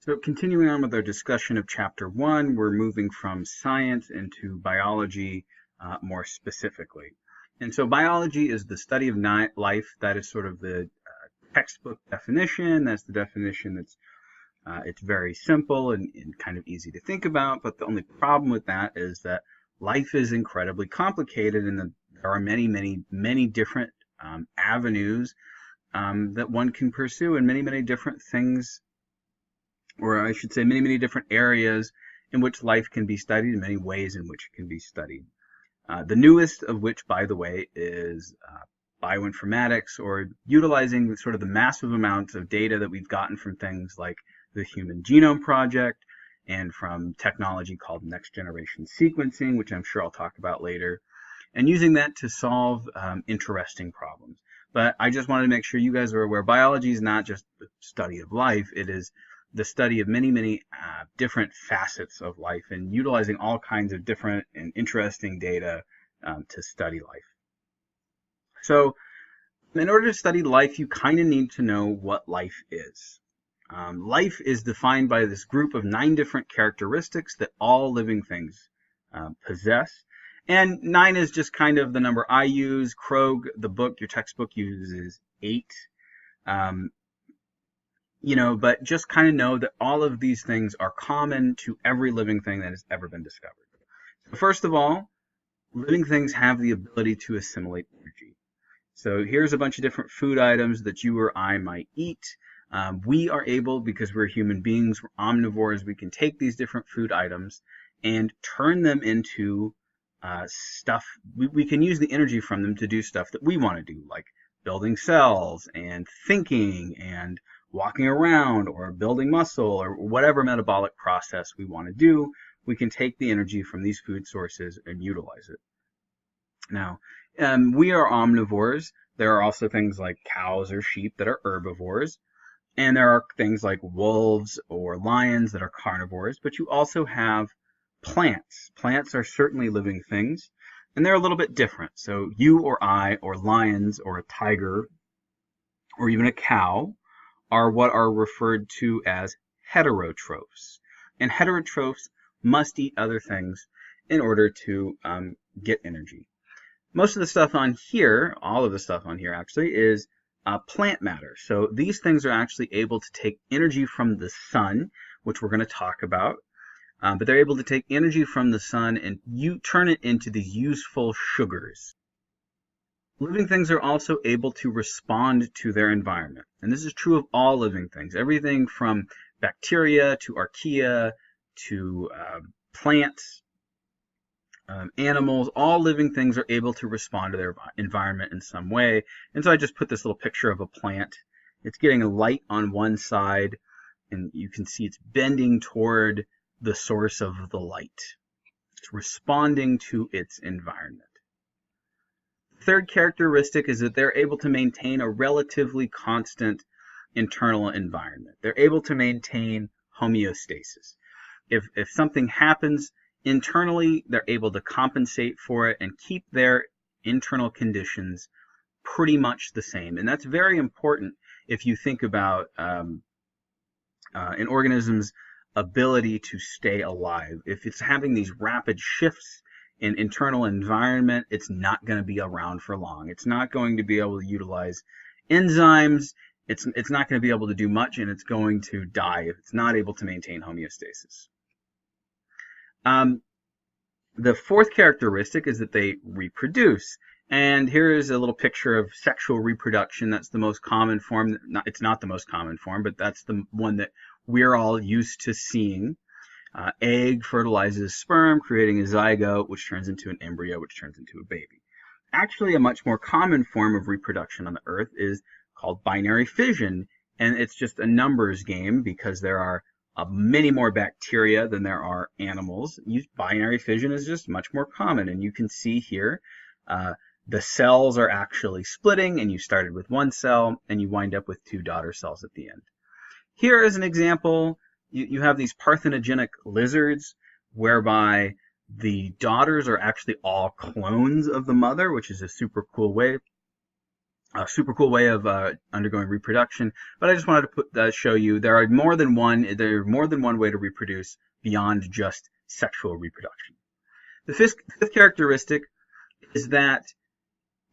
So continuing on with our discussion of chapter one, we're moving from science into biology more specifically. And so biology is the study of life. That is sort of the textbook definition. That's the definition it's very simple and kind of easy to think about. But the only problem with that is that life is incredibly complicated and there are many, many, many different avenues that one can pursue and many, many different things, or I should say many, many different areas in which life can be studied, and many ways in which it can be studied. The newest of which, by the way, is bioinformatics, or utilizing sort of the massive amounts of data that we've gotten from things like the Human Genome Project and from technology called next generation sequencing, which I'm sure I'll talk about later, and using that to solve interesting problems. But I just wanted to make sure you guys are aware biology is not just the study of life, it is the study of many, many different facets of life and utilizing all kinds of different and interesting data to study life. So in order to study life, you kind of need to know what life is. Life is defined by this group of 9 different characteristics that all living things possess. And 9 is just kind of the number I use. Krogh, the book, your textbook uses 8. But just kind of know that all of these things are common to every living thing that has ever been discovered. So first of all, living things have the ability to assimilate energy. So here's a bunch of different food items that you or I might eat. We are able, because we're human beings, we're omnivores, we can take these different food items and turn them into stuff. We can use the energy from them to do stuff that we want to do, like building cells and thinking and walking around or building muscle or whatever metabolic process we want to do. We can take the energy from these food sources and utilize it. Now, we are omnivores. There are also things like cows or sheep that are herbivores. And there are things like wolves or lions that are carnivores. But you also have plants. Plants are certainly living things. And they're a little bit different. So you or I or lions or a tiger or even a cow are what are referred to as heterotrophs. And heterotrophs must eat other things in order to get energy. Most of the stuff on here, all of the stuff on here actually, is plant matter. So these things are actually able to take energy from the sun, which we're going to talk about. But they're able to take energy from the sun and turn it into these useful sugars. Living things are also able to respond to their environment. And this is true of all living things. Everything from bacteria to archaea to plants, animals, all living things are able to respond to their environment in some way. And so I just put this little picture of a plant. It's getting a light on one side, and you can see it's bending toward the source of the light. It's responding to its environment. Third characteristic is that they're able to maintain a relatively constant internal environment. They're able to maintain homeostasis. If something happens internally, they're able to compensate for it and keep their internal conditions pretty much the same. And that's very important if you think about an organism's ability to stay alive. If it's having these rapid shifts in internal environment, it's not going to be around for long. It's not going to be able to utilize enzymes. It's not going to be able to do much, and it's going to die if it's not able to maintain homeostasis. The fourth characteristic is that they reproduce. And here is a little picture of sexual reproduction. That's the most common form. It's not the most common form, but that's the one that we're all used to seeing. Egg fertilizes sperm, creating a zygote, which turns into an embryo, which turns into a baby. Actually, a much more common form of reproduction on the Earth is called binary fission, and it's just a numbers game because there are many more bacteria than there are animals. Binary fission is just much more common, and you can see here the cells are actually splitting, and you started with one cell, and you wind up with 2 daughter cells at the end. Here is an example. You have these parthenogenic lizards whereby the daughters are actually all clones of the mother, which is a super cool way A super cool way of undergoing reproduction. But I just wanted to show you there's more than one way to reproduce beyond just sexual reproduction. The fifth characteristic is that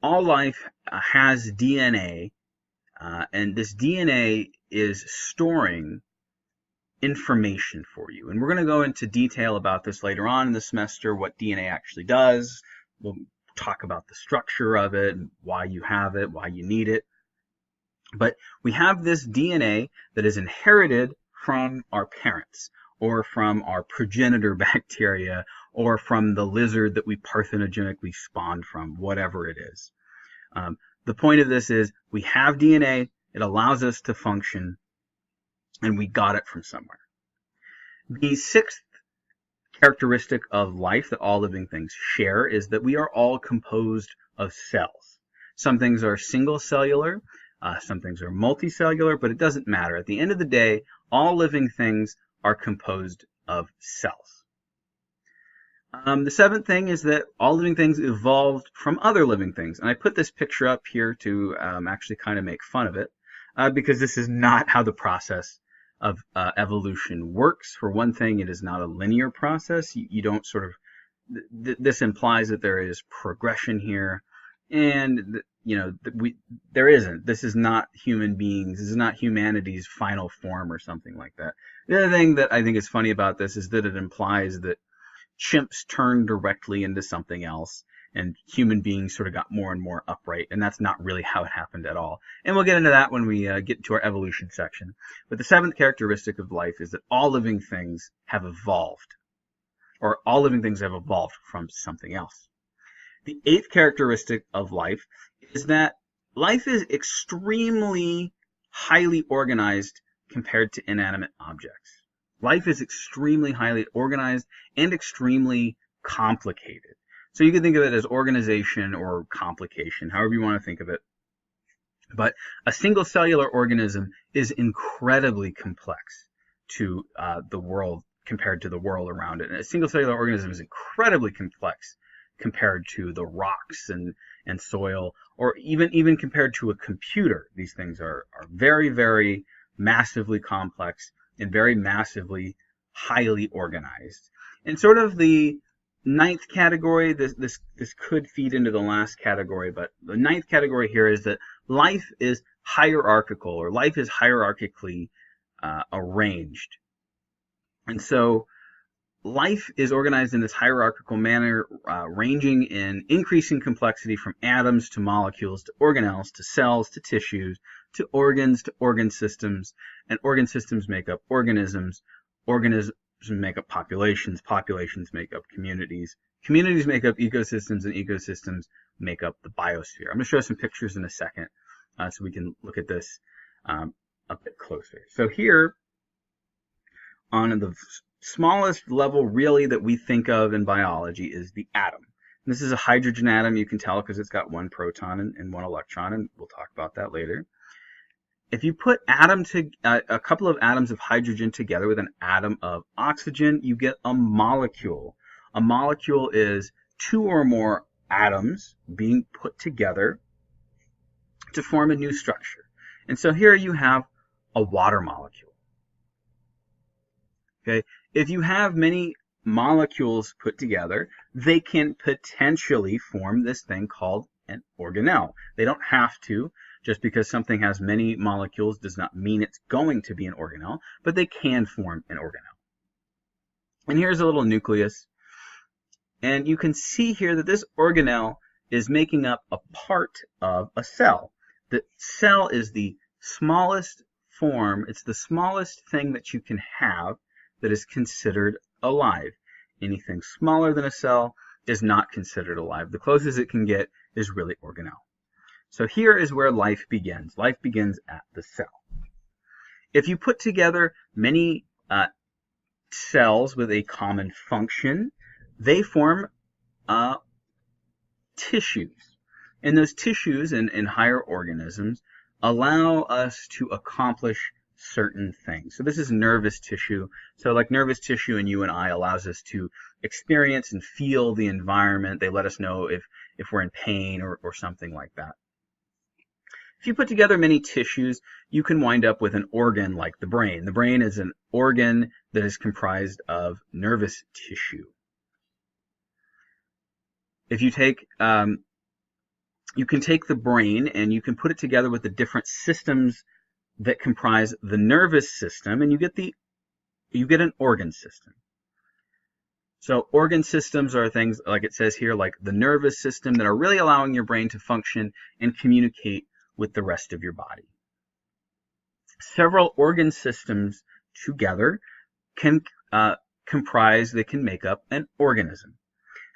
all life has DNA, and this DNA is storing information for you. And we're going to go into detail about this later on in the semester, what DNA actually does. We'll talk about the structure of it, why you have it, why you need it. But we have this DNA that is inherited from our parents, or from our progenitor bacteria, or from the lizard that we parthenogenically spawned from, whatever it is. The point of this is we have DNA, it allows us to function, and we got it from somewhere. The sixth characteristic of life that all living things share is that we are all composed of cells. Some things are single cellular, some things are multicellular, but it doesn't matter. At the end of the day, all living things are composed of cells. The seventh thing is that all living things evolved from other living things. And I put this picture up here to actually kind of make fun of it, because this is not how the process of evolution works. For one thing, it is not a linear process. You don't sort of, this implies that there is progression here, and there isn't. This is not human beings. This is not humanity's final form or something like that. The other thing that I think is funny about this is that it implies that chimps turned directly into something else, and human beings sort of got more and more upright, and that's not really how it happened at all. And we'll get into that when we get to our evolution section. But the seventh characteristic of life is that all living things have evolved, or all living things have evolved from something else. The eighth characteristic of life is that life is extremely highly organized compared to inanimate objects. Life is extremely highly organized and extremely complicated. So you can think of it as organization or complication, however you want to think of it. But a single cellular organism is incredibly complex to the world compared to the world around it. And a single cellular organism is incredibly complex compared to the rocks and soil, or even compared to a computer. These things are very, very massively complex and very massively highly organized. And sort of the ninth category, this could feed into the last category, but the ninth category here is that life is hierarchical, or life is hierarchically arranged. And so life is organized in this hierarchical manner, ranging in increasing complexity from atoms to molecules to organelles to cells to tissues to organs to organ systems, and organ systems make up organisms, organisms make up populations, populations make up communities, communities make up ecosystems, and ecosystems make up the biosphere. I'm going to show some pictures in a second so we can look at this a bit closer. So here, on the smallest level really that we think of in biology, is the atom. And this is a hydrogen atom. You can tell because it's got one proton and one electron, and we'll talk about that later. If you put a couple of atoms of hydrogen together with an atom of oxygen, you get a molecule. A molecule is two or more atoms being put together to form a new structure. And so here you have a water molecule. Okay? If you have many molecules put together, they can potentially form this thing called an organelle. They don't have to. Just because something has many molecules does not mean it's going to be an organelle, but they can form an organelle. And here's a little nucleus. And you can see here that this organelle is making up a part of a cell. The cell is the smallest form, it's the smallest thing that you can have that is considered alive. Anything smaller than a cell is not considered alive. The closest it can get is really organelle. So here is where life begins. Life begins at the cell. If you put together many cells with a common function, they form tissues. And those tissues in higher organisms allow us to accomplish certain things. So this is nervous tissue. So like nervous tissue in you and I allows us to experience and feel the environment. They let us know if we're in pain or something like that. If you put together many tissues, you can wind up with an organ like the brain. The brain is an organ that is comprised of nervous tissue. If you take, you can take the brain and you can put it together with the different systems that comprise the nervous system, and you get an organ system. So organ systems are things, like it says here, like the nervous system, that are really allowing your brain to function and communicate with the rest of your body. Several organ systems together can they can make up an organism.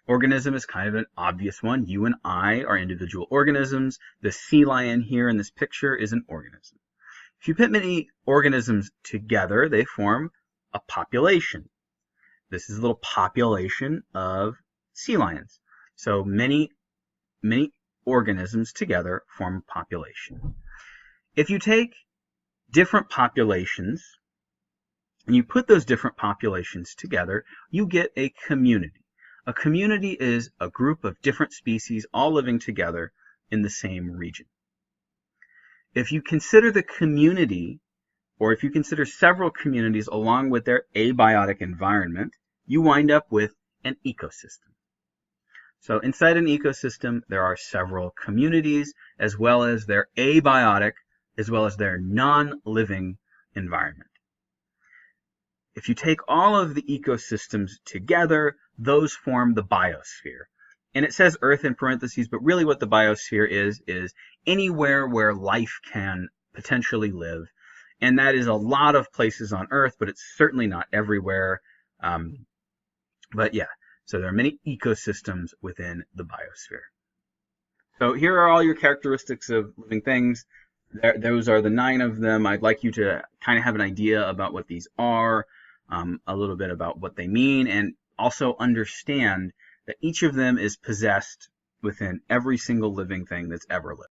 Organism is kind of an obvious one. You and I are individual organisms. The sea lion here in this picture is an organism. If you put many organisms together, they form a population. This is a little population of sea lions. So many organisms together form a population. If you take different populations and you put those different populations together, you get a community. A community is a group of different species all living together in the same region. If you consider the community, or if you consider several communities along with their abiotic environment, you wind up with an ecosystem. So inside an ecosystem, there are several communities, as well as their abiotic, as well as their non-living environment. If you take all of the ecosystems together, those form the biosphere. And it says Earth in parentheses, but really what the biosphere is anywhere where life can potentially live. And that is a lot of places on Earth, but it's certainly not everywhere. But yeah, so there are many ecosystems within the biosphere. So here are all your characteristics of living things. Those are the 9 of them. I'd like you to kind of have an idea about what these are, a little bit about what they mean, and also understand that each of them is possessed within every single living thing that's ever lived.